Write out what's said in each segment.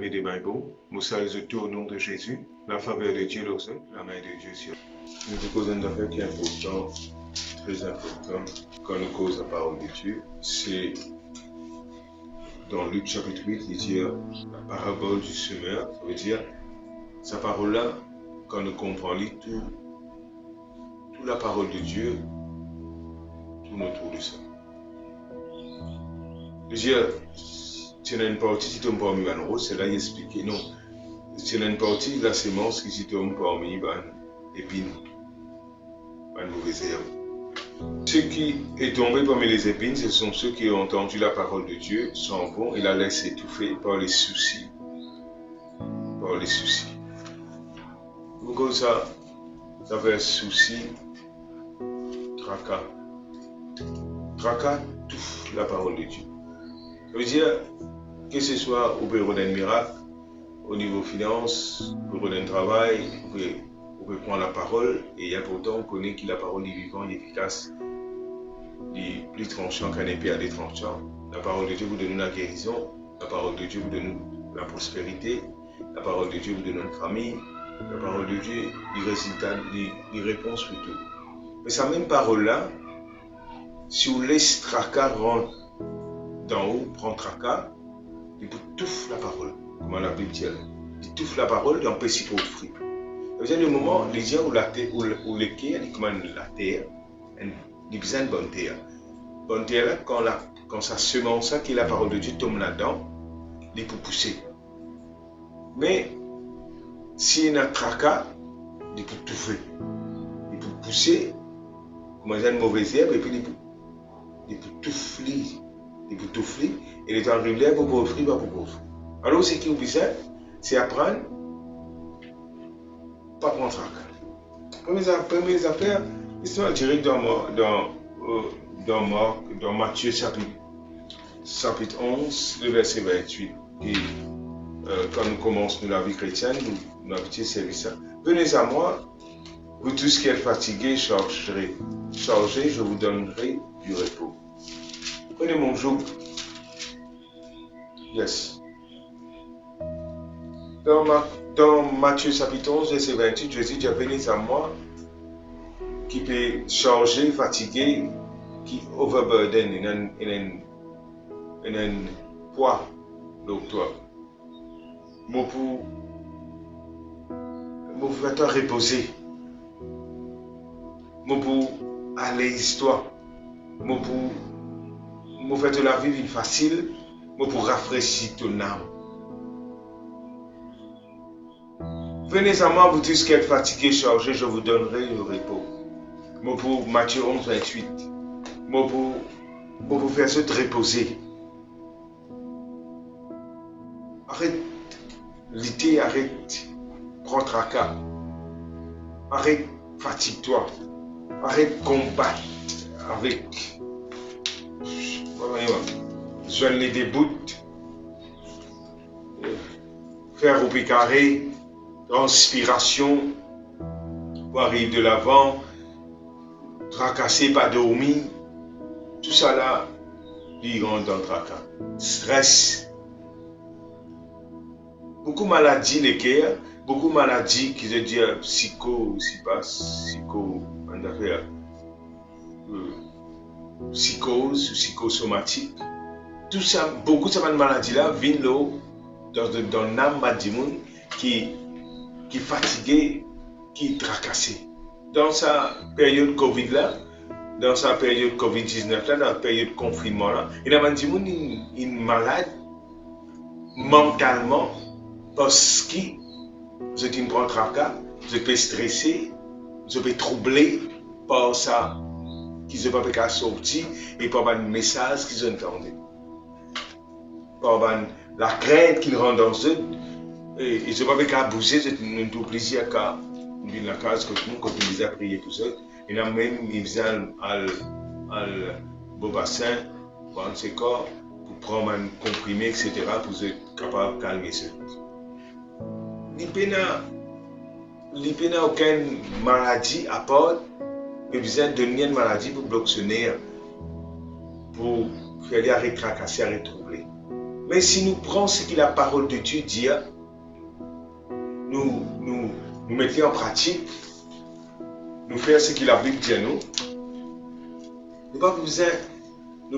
et des Bible, nous saluons tout au nom de Jésus, la faveur de Dieu l'ose, la main de Dieu sur nous. Nous causons une affaire qui est importante, très importante, quand nous causons la parole de Dieu, c'est dans Luc chapitre 8, il dit la parabole du semeur, ça veut dire, sa parole-là, quand nous comprenons toute la parole de Dieu, tourne autour de ça. Je veux dire, c'est une partie qui tombe parmi les roses, c'est là qu'il explique, non, c'est une partie de la sémence qui tombe parmi les épines, les mauvaises herbes. Ceux qui est tombé parmi les épines, ce sont ceux qui ont entendu la parole de Dieu, s'en vont et la laissent étouffer par les soucis. Par les soucis. Pourquoi ça fait souci, tracas. Tracas touche la parole de Dieu. Ça veut dire que ce soit au bureau d'un miracle, au niveau finance, au bureau d'un travail, vous pouvez prendre la parole et il y a pourtant on connaît que la parole est vivante, efficace, est plus tranchant qu'un épée à des tranchants. La parole de Dieu vous donne la guérison, la parole de Dieu vous donne la prospérité, la parole de Dieu vous donne une famille, la parole de Dieu, les résultats, les réponses plutôt. Mais cette même parole-là, si vous laissez tracas rentrer d'en haut, prend tracas, il vous touffe la parole, comme la Bible dit. Il touffe la parole et on peut s'y offrir. Ça veut dire le moment, les gens où les terres, ils commandent la terre, ils ont besoin de bonne terre. Bonne terre là, quand ça semence, ça, qui est la parole de Dieu, tombe là-dedans, il peut pousser. Mais s'il y a un tracas, il peut touffer. Il peut pousser, comme une mauvaise herbe, et puis il peut touffler. Il peut touffler, et les temps réguliers, pour offrir, pas pour offrir. Alors, ce qui est besoin, c'est apprendre, pas prendre tracas. Première affaire, ils sont direct dans Matthieu chapitre 11, le verset 28. Et quand nous commençons la vie chrétienne, nous avons petit service. Venez à moi, vous tous qui êtes fatigués, chargés, je vous donnerai du repos. Prenez mon joug. Yes. Dans Matthieu chapitre 11, verset 28, Jésus dit, venez à moi, qui peut charger, fatiguer, qui overburden, un poids, donc toi. Moi pour faire toi reposer. Moi pour aller histoire. Moi pour faire de la vie facile. Moi pour rafraîchir ton âme. Venez à moi, vous tous qui êtes fatigués, chargés, je vous donnerai le repos. Moi pour Matthieu 11, 28. Moi pour vous faire se reposer. Arrête l'idée, arrête, prends tracas. Arrête, fatigue-toi. Arrête, combattre avec. Joindre les déboutes. Faire au carré. Transpiration. Pour arriver de l'avant. Tracasser, pas dormir. Tout ça là, il rentre dans le tracas. Stress. Beaucoup de maladies, les cœurs, beaucoup de maladies qui se disent psychose ou psychosomatique. Tout ça, beaucoup de ces maladies-là viennent dans l'âme qui est fatigué, qui est tracassé. Dans sa période Covid-là, dans sa période Covid-19-là, dans la période confinement-là, il y a des gens qui sont malades mentalement parce que vous êtes prend tracas, vous êtes stressé, vous êtes troublé par ça qu'ils n'ont pas pu sortir et par le message qu'ils entendent. Par la crainte qu'ils rendent dans eux, et ils n'ont pas pu bouger, c'est un tout plaisir qu'à la case que nous, quand ils ont prié pour eux. Et là même, ils faisaient un beau bassin, pour ses corps, pour prendre un comprimé, etc., pour être capable de calmer ceux. Il n'y a aucune maladie à part, mais besoin de une maladie pour bloquer ce nerf, pour faire les arrêts tracasser, arrêts troublés. Mais si nous prenons ce que la parole de Dieu dit, nous mettons en pratique, nous faisons ce que la Bible dit à nous, nous n'avons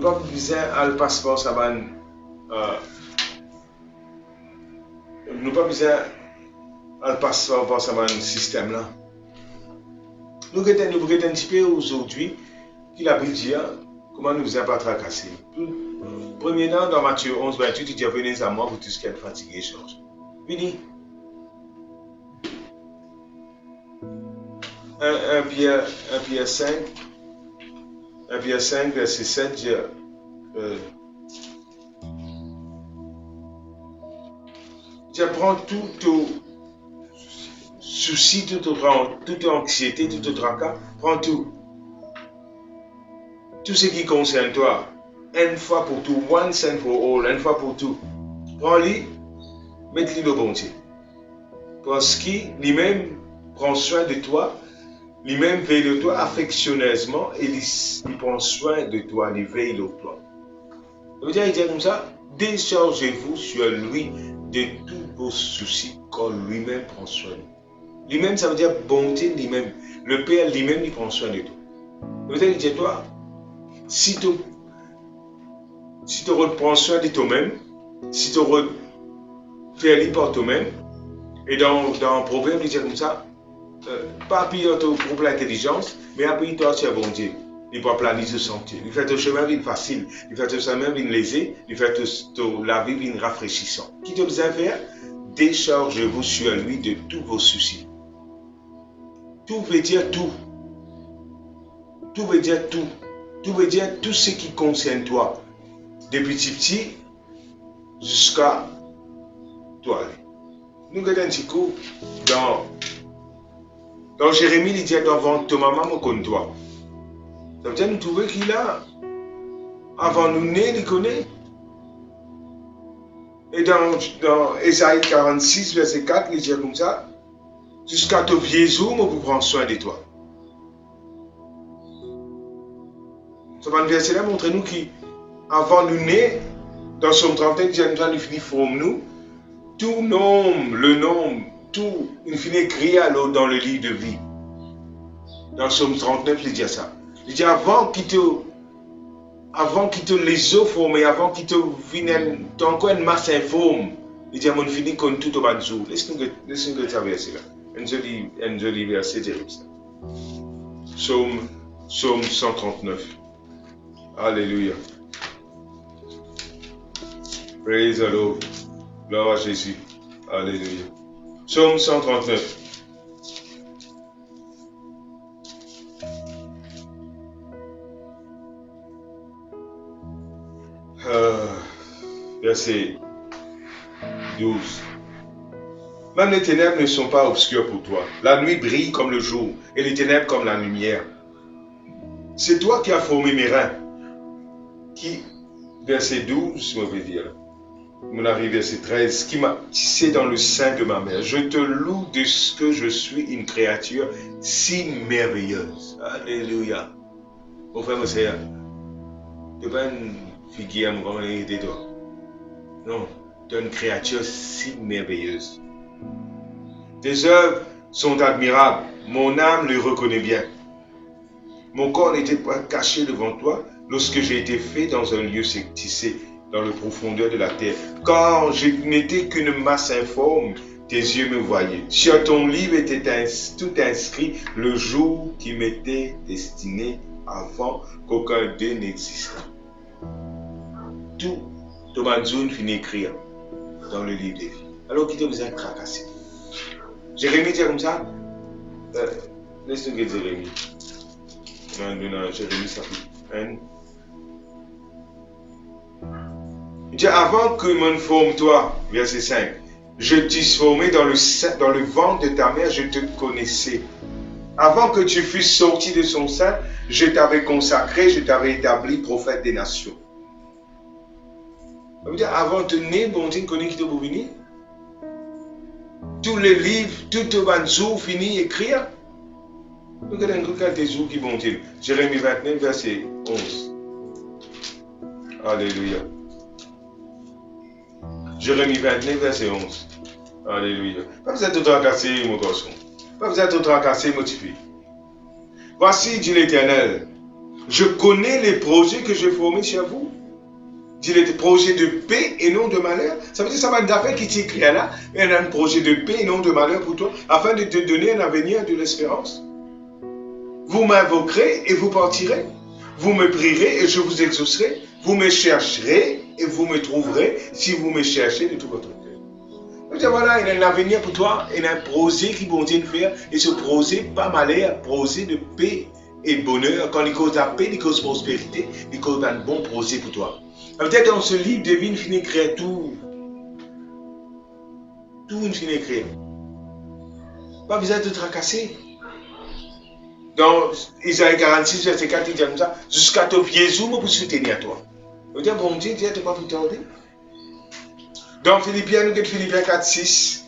pas besoin à le passeport, ça va. Nous n'avons pas besoin à le passeport pour ça va un système là. Nous regardons un petit peu aujourd'hui, qui la Bible dit, comment nous faisons pas tracasser. Premièrement, dans Matthieu 11, 28, il dit, venez à moi, vous tous qui êtes fatigués, change. Fini. 1 Pierre 5, verset 7, dit, prends tout souci, toute anxiété, toute tracas, prends tout. Tout ce qui concerne toi, une fois pour tout, once and for all, une fois pour tout. Prends-le, mets-le au bon Dieu. Parce qu'il lui-même prend soin de toi, lui-même veille de toi affectionneusement et il prend soin de toi, il veille de toi. Ça veut dire, il dit comme ça, déchargez-vous sur lui de tous vos soucis quand lui-même prend soin de vous. Lui-même, ça veut dire bonté lui-même. Le Père lui-même, il prend soin de toi. Ça veut dire, il dit toi, si tu reprends soin de toi-même, si tu fais aller par toi-même, et dans un proverbe, il dit comme ça, pas appuyer ton propre intelligence, mais appuyer toi sur bon Dieu. Il va planifier son sentier. Il fait ton chemin bien facile, il fait ton chemin bien léger, il fait la vie bien rafraîchissant. Qui te besoin faire? Déchargez-vous sur lui de tous vos soucis. Tout veut dire tout. Tout veut dire tout. Tout veut dire tout ce qui concerne toi. Depuis petit jusqu'à toi. Nous regardons un petit coup dans Jérémie, il dit devant ta maman, me connaît toi. Ça veut dire nous trouver qu'il a, avant nous né, il connaît. Et dans Ésaïe 46, verset 4, il dit comme ça, jusqu'à ton vieux jour, je vous prends soin de toi. Ce verset-là montre-nous qu'avant nous né, dans Somme 31, il dit nous finit forme nous, tout nombre, le nombre, tout, il finit écrit dans le livre de vie. Dans Somme 39, il dit ça. Il dit avant qu'il te les eaux formés, avant qu'il te vienne encore une masse informe, il dit on finit comme tout au bas de jour. Laisse-nous ça verset là. Un joli verset dit comme ça. Somme 139. Alléluia. Praise the Lord. Gloire à Jésus. Alléluia. Somme 139. Verset 12. Même les ténèbres ne sont pas obscures pour toi. La nuit brille comme le jour et les ténèbres comme la lumière. C'est toi qui as formé mes reins. Verset 12, je vais dire. On arrive verset 13, qui m'a tissé dans le sein de ma mère. Je te loue de ce que je suis une créature si merveilleuse. Alléluia. Mon frère, mon sœur, tu n'es pas une figure, mon grand de toi. Non, tu es une créature si merveilleuse. Tes œuvres sont admirables. Mon âme le reconnaît bien. Mon corps n'était pas caché devant toi lorsque j'ai été fait dans un lieu tissé dans les profondeurs de la terre. Quand je n'étais qu'une masse informe, tes yeux me voyaient. Sur ton livre était tout inscrit le jour qui m'était destiné avant qu'aucun d'eux n'existât. Tout Thomas Zoun finit écrire dans le livre des vies. Alors qu'il devait être tracassé. Jérémie dit comme ça. Laisse-nous que Jérémie. Non, Jérémie, ça fait 1. Il dit, avant que mon forme toi, verset 5, je t'eusse formé dans le ventre de ta mère, je te connaissais. Avant que tu fusses sorti de son sein, je t'avais consacré, je t'avais établi prophète des nations. Ça veut dire, avant de naître, bon Dieu connaît qui te vous venir. Tous les livres, tout le jour fini écrire. Regardez tes jours qui vont dire. Jérémie 29, verset 11. Alléluia. Jérémie 29, verset 11. Alléluia. Pas besoin de te tracasser, mon garçon. Pas besoin de te tracasser, mon petit fils. Voici, dit l'Éternel, je connais les projets que j'ai formés chez vous. Dit les projets de paix et non de malheur. Ça veut dire que ça va d'affaires qui t'écrit là. Il y a un projet de paix et non de malheur pour toi, afin de te donner un avenir de l'espérance. Vous m'invoquerez et vous partirez. Vous me prierez et je vous exaucerai. Vous me chercherez et vous me trouverez si vous me cherchez de tout votre cœur. Voilà, il y a un avenir pour toi, il y a un projet qui vont te faire, et ce projet, pas malheur, projet de paix et de bonheur. Quand il cause la paix, il cause prospérité, il cause un bon projet pour toi. Peut-être dans ce livre, devine finit écrire tout. Tout une finit écrire. Pas besoin de te tracasser. Dans Isaïe 46, verset 4, il dit comme ça, jusqu'à ton Jésus pour soutenir toi. Vous dites, bon Dieu, tu n'es pas pour tarder. Dans Philippiens, nous avons Philippiens 4, 6.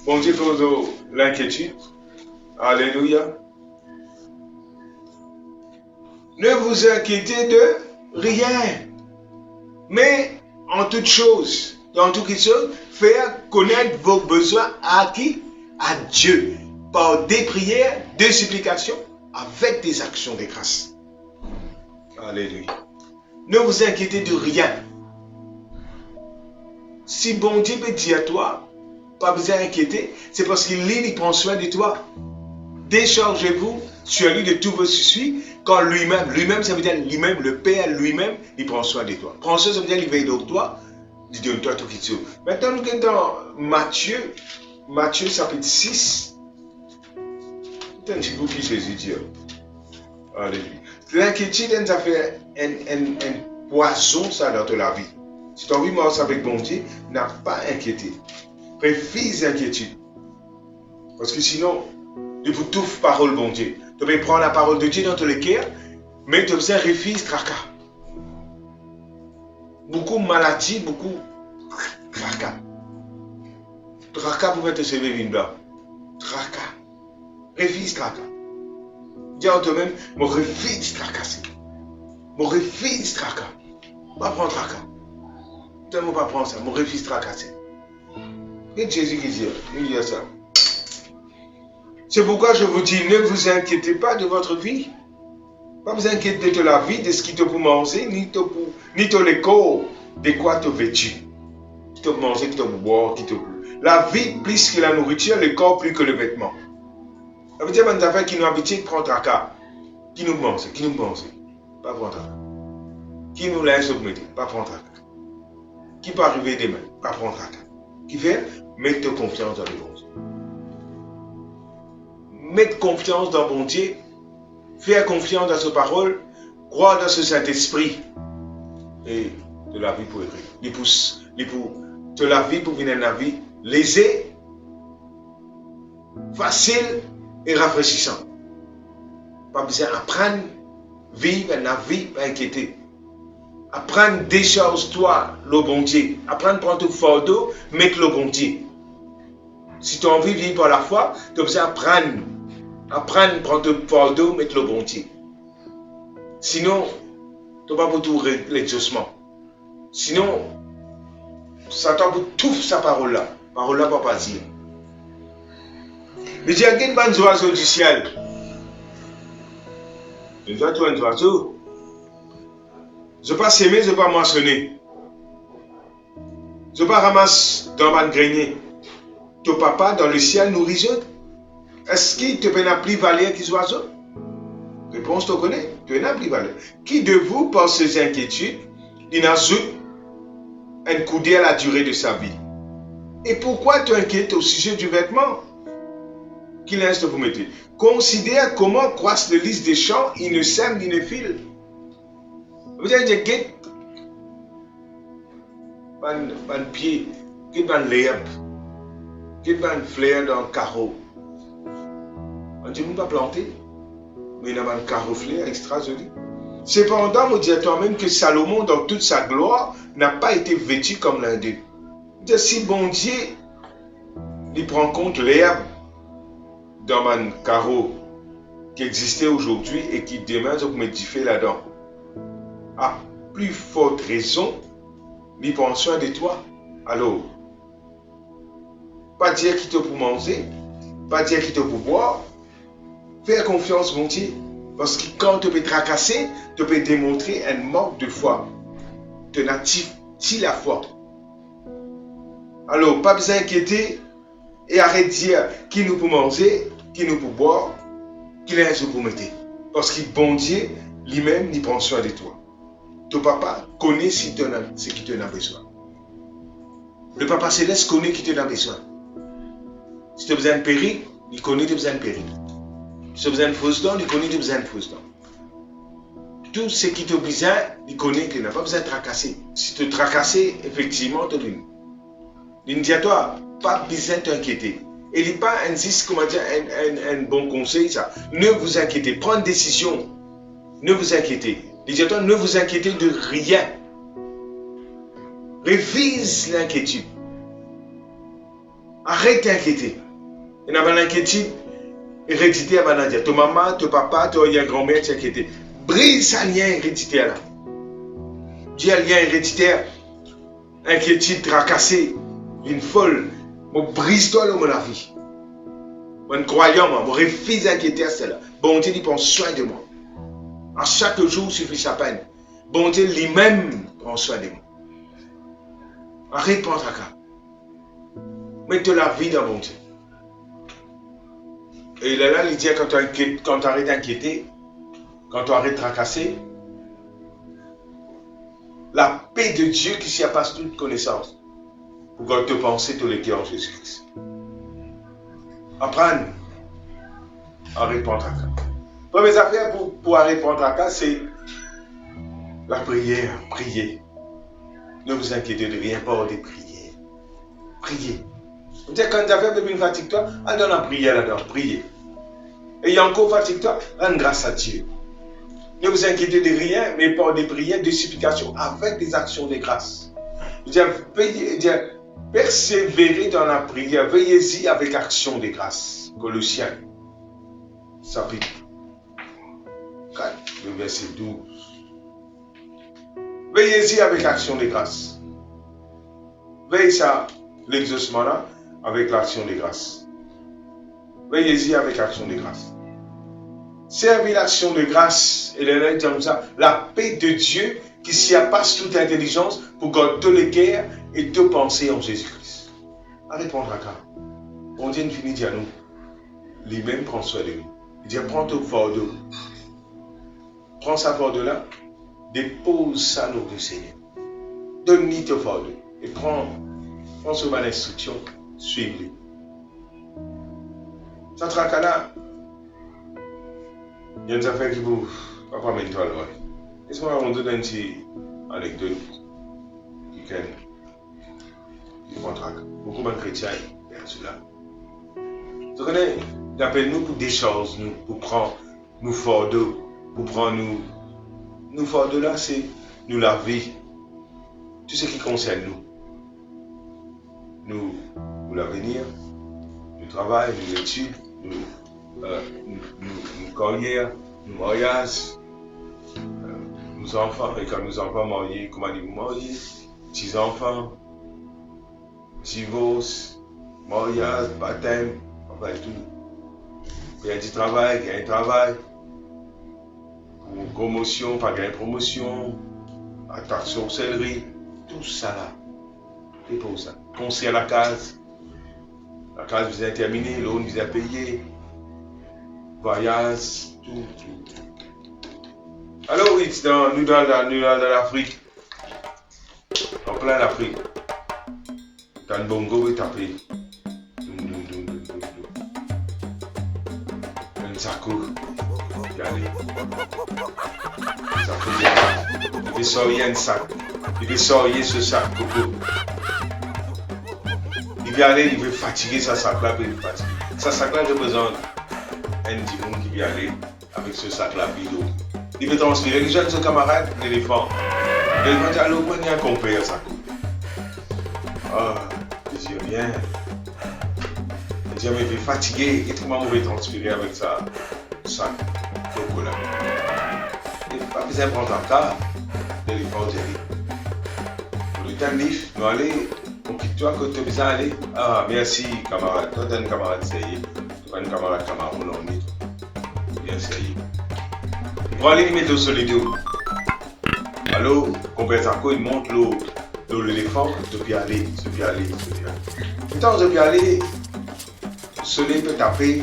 Bon Dieu cause l'inquiétude. Alléluia. Ne vous inquiétez de rien. Mais en toute chose, dans toute chose, faire connaître vos besoins à qui? À Dieu. Par des prières, des supplications, avec des actions de grâce. Alléluia. Ne vous inquiétez de rien. Si bon Dieu peut dire à toi, pas besoin d'inquiéter, c'est parce qu'il prend soin de toi. Déchargez-vous sur lui de tous vos soucis, quand lui-même, ça veut dire lui-même, le Père lui-même, il prend soin de toi. Prends soin, ça veut dire il veille de toi, il donne toi tout qui te sauve. Maintenant, nous sommes dans Matthieu chapitre 6. C'est un petit peu qui Jésus dit. Alléluia. L'inquiétude, ça fait un poison, ça, dans la vie. Si tu as envie de marcher avec bon Dieu, n'a pas inquiété. Refuse l'inquiétude. Parce que sinon, il vous touffe parole bon Dieu. Tu peux prendre la parole de Dieu dans tous les cœurs, mais tu observes refuse tracas. Beaucoup de maladies, beaucoup de tracas. Tracas pouvait te sauver une blanc. Tracas. Refuse tracas. Dis en toi-même, mon refuse tracasser. Mon refuse tracas. Pas prendre tracas. Tu ne pas prendre ça, mon refuse tracasser. Et Jésus qui dit, il dit ça. C'est pourquoi je vous dis, ne vous inquiétez pas de votre vie. Pas vous inquiéter de la vie, de ce qui te peut manger, ni de le corps, de quoi te vêtu. Qui te peut manger, qui te peut boire, qui te peut. La vie plus que la nourriture, le corps plus que le vêtement. Ça veut dire que des affaires qui nous habitent, qui prennent tracas. Qui nous mange, pas prendre tracas. Qui nous laisse augmenter, pas prendre tracas. Qui peut arriver demain, pas prendre tracas. Qui fait? Mettre confiance dans le bon Dieu. Mettre confiance dans bon Dieu, faire confiance dans sa parole, croire dans ce Saint-Esprit et de la vie pour écrire. De la vie pour venir dans la vie lésée, facile et rafraîchissant. Pas besoin d'apprendre, vivre la vie, pas inquiéter. Apprendre, décharge-toi le bon Dieu. Apprendre, prendre ton fardeau, mettre le bon Dieu. Si tu as envie de vivre par la foi, tu as besoin d'apprendre. Apprendre, prendre ton fardeau, mettre le bon Dieu. Sinon, tu n'as pas pour tout l'exaucement. Sinon, Satan pour tout sa parole-là. Parole-là, pas dire. Mais il y a des oiseaux du ciel. Je dois trouver un oiseau. Je ne vais pas s'aimer, je ne vais pas moissonner. Je ne vais pas ramasser dans ma grenier. Ton papa dans le ciel nourrit eux. Est-ce qu'il te peut plus valeur qu'ils oiseaux? Réponse, tu connais. Tu n'as plus valeur. Qui de vous, par ses inquiétudes, il ajoute un coudé à la durée de sa vie? Et pourquoi tu inquiètes au sujet du vêtement? Qu'il reste pour mettre. Considère comment croissent les lys des champs, ils ne sèment ni ne filent. Vous avez dit, get un pied, get un l'herbe, get un fleur dans le carreau. On ne dit pas planter, mais il y a un carreau fleur extra joli. Cependant, on dit à toi-même que Salomon, dans toute sa gloire, n'a pas été vêtu comme l'un d'eux. Si bon Dieu, il prend compte l'herbe dans un carreau qui existait aujourd'hui et qui demain, donc, me diffère là-dedans. À plus forte raison, il prend soin de toi. Alors, pas dire qu'il te pour manger, pas dire qu'il te pour boire. Fais confiance, mon Dieu. Parce que quand tu peux tracasser, tu peux démontrer un manque de foi. Tu n'actives pas la foi. Alors, pas besoin d'inquiéter et arrête de dire qui nous peut manger, qui nous peut boire, qui est un pour mettre. Parce que bon Dieu, lui-même, il prend soin de toi. Ton papa connaît ce qui tu as besoin. Le papa céleste connaît qui tu as besoin. Si tu as besoin de périr, il connaît que tu as besoin de périr. Si tu as besoin de fausse dents, il connaît que tu as besoin de fausse dents. Tout ce qui te besoin, il connaît que tu n'as pas besoin de tracasser. Si tu tracasses, effectivement, tu l'as. Il dit à toi, pas besoin de t'inquiéter. Et il n'est pas un bon conseil, ça. Ne vous inquiétez, prends une décision. Ne vous inquiétez. Il dit à toi, ne vous inquiétez de rien. Révise l'inquiétude. Arrête d'inquiéter. Il n'y a pas d'inquiétude héréditaire. Ton maman, ton papa, ton grand-mère t'inquiéter. Brise ce lien héréditaire là. Dis un lien héréditaire, inquiétude, tracassée, une folle. Brise-toi dans la vie. Mon croyant, moi, refuse d'inquiéter à cela. Bon Dieu, il prend soin de moi. À chaque jour suffit sa peine. Bon Dieu lui-même prend soin de moi. Arrête de prendre ta carte. Mets la vie dans bon Dieu. Et là, il dit quand tu arrêtes d'inquiéter, quand tu arrêtes de tracasser, la paix de Dieu qui surpasse toute connaissance, pour que tu penses tous les cœurs en Jésus-Christ. Apprendre à répondre à ça. Première affaire pour répondre à ça, c'est la prière. Prier. Ne vous inquiétez de rien, pas de prière. Priez. Quand tu as fait une fatigue-toi, on donne la prière là-dedans. Priez. Et il y a encore fatigue-toi, rends grâce à Dieu. Ne vous inquiétez de rien, mais par des prières, des supplications, avec des actions de grâce. Persévérez dans la prière, veillez-y avec action de grâce. Colossiens, chapitre 4, le verset 12. Veillez-y avec action de grâce. Veillez ça, l'exaucement là, avec l'action de grâce. Veillez-y avec action de grâce. Servez l'action de grâce et les comme ça, la paix de Dieu qui surpasse toute intelligence pour garder tous les cœurs et toutes pensées en Jésus-Christ. À répondre à ça. On dit une finit à nous. Lui-même prend soin de nous. Il dit prends ton fardeau. Prends sa fardeau là. Dépose ça dans le Seigneur. Donne-lui ton fardeau. Et prends sur ma instruction. Suive-le. Ça traque là. Il y a des affaires qui vous pas mettre toi loin. Laisse-moi raconter une petite anecdote qui contracte. Beaucoup de chrétiens font cela. Tu connais, il appelle nous pour des choses, pour prendre nos fardeaux, pour prendre nos fardeaux là, c'est nous la vie. Tout ce qui concerne nous. Nous l'avenir, le travail, nos études, nos carrières, nos mariages, nos enfants, et quand nos enfants mariés, comment ils vont marier, petits enfants, divorce, mariage, baptême, enfin tout. Il y a du travail, il y a un travail, pour promotion, pas gagner promotion, attaque sorcellerie, tout ça là. C'est pour ça. Conseil à la case vous a terminé, l'eau vous a payé, voyage, tout. Alors oui, nous dans l'Afrique, en plein l'Afrique, dans le Bongo, il tapé. Un saco, il fait sortir un sac, il fait sortir ce sac coco. Il vient aller, il veut fatiguer sa sac-là, puis il fatigue. Sa sac-là représente un dimanche qui vient aller avec ce sac-là, vidéo. Il veut transférer les jeunes, son camarade, l'éléphant. L'éléphant dit, allô, moi, il y a un compère, ça. Ah, je dis, rien. Il dit, mais il est fatigué, et comment on veut transférer avec ça, sac, coco là. Il n'a pas besoin de prendre un cas. L'éléphant dit, pour le t'as un livre, nous allons, on quitte toi quand tu as besoin d'aller. Ah, merci, camarade. Toi, tu as un camarade, ça y est. Tu as un camarade Cameroun, on est. Bien, ça y est. Pour aller mettre au solido. Alors, Compensako, il monte l'éléphant, depuis aller. Pourtant, depuis aller, le soleil peut taper.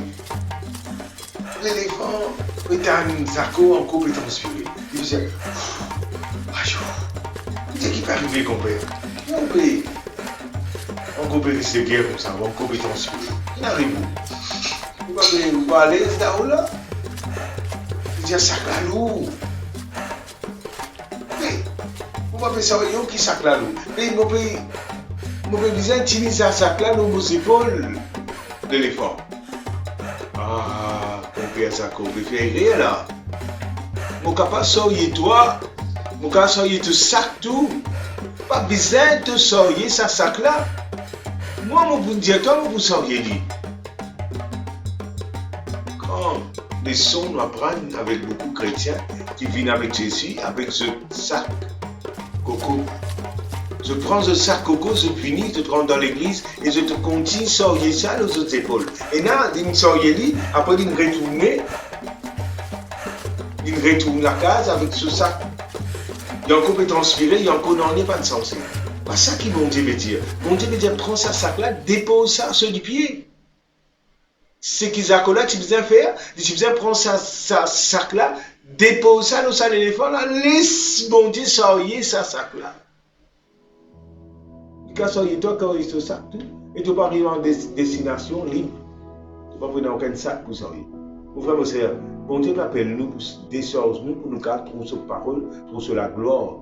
L'éléphant peut un saco en couple transpiré. Il dit, qu'est-ce qui peut arriver, compère? On coupe rester guerre comme ça, on coupe transpiré. Il arrive où? Vous pouvez aller là-haut. Il dit, sac la loup. Vous pouvez savoir qui sac la loup. Mais vous pouvez utiliser un sac là dans vos épaules l'éléphant. Ah, compère, ça peut faire rire là. Mon capable sortir toi, mon capable sortir tout sac tout. Pas besoin de sortir ça sac là. Moi, je vous dis, toi, vous sortir dit. Quand les sons nous apprennent avec beaucoup de chrétiens qui viennent avec Jésus, avec ce sac coco. Je prends ce sac coco, je finis, je te rentre dans l'église et je te continue sortir ça aux autres épaules. Et là, il me sortir lui, après il me retourne la case avec ce sac. Il y a encore peut transpirer, il y a encore n'en est pas de sens. Pas ça qui mon Dieu veut dire. Mon Dieu veut dire, prends ça sac là, dépose ça sur du pied. C'est qu'ils ont là, tu besoin faire, tu besoin prendre ça sac là, dépose ça dans l'éléphant là, laisse mon Dieu sortir ça sac là. Quand sortir toi, quand il se sac tout, et tu peux arriver en destination libre. Tu ne peux pas prendre aucun sac pour sortir. Mon frère, mon sœur, mon Dieu appelle nous pour descendre nous, pour nous garder, trouver sa parole, trouver la gloire,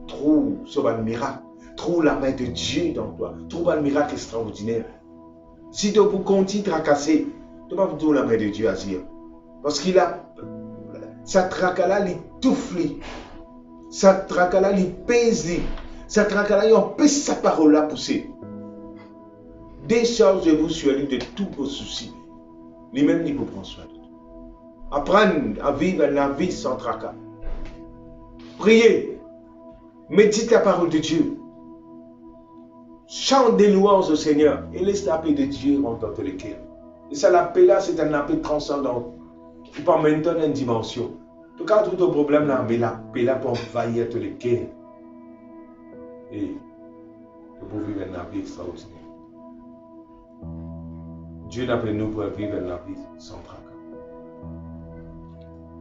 trouver ce miracle, trouver la main de Dieu dans toi, trouver un miracle extraordinaire. Si tu peux continuer à tracasser, tu ne peux pas trouver la main de Dieu à dire. Parce qu'il a, sa tracala, il touffe, sa tracala, il pèse, sa tracala, il empêche sa parole à pousser. Déchargez-vous sur lui de tous vos soucis. Lui-même, il vous prend soin de tout. Apprendre à vivre la vie sans tracas. Priez. Médite la parole de Dieu. Chante des louanges au Seigneur et laisse la paix de Dieu rentrer dans les cœurs. Et ça, la paix là, c'est un paix transcendant qui peut maintenir une dimension. En tout cas, tout le problème là, mais la paix là peut envahir tous les cœurs. Et vous vivre une vie extraordinaire. Dieu n'appelle nous pour vivre une vie sans tracas.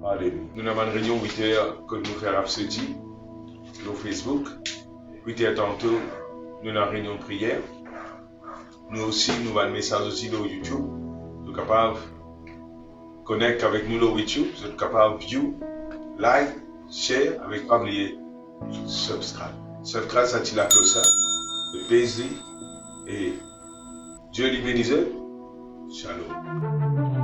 Alléluia. Nous avons une réunion 8h que nous faisons jeudi sur Facebook. 8h tantôt, nous avons une réunion de prière. Nous aussi, nous avons un message aussi sur YouTube. Vous êtes capable de connecter avec nous sur YouTube. Vous êtes capable de view, like, share, avec pas oublier subscribe. Subscribe, ça tire la cloche, le baiser et Dieu lui bénisse. Shalom.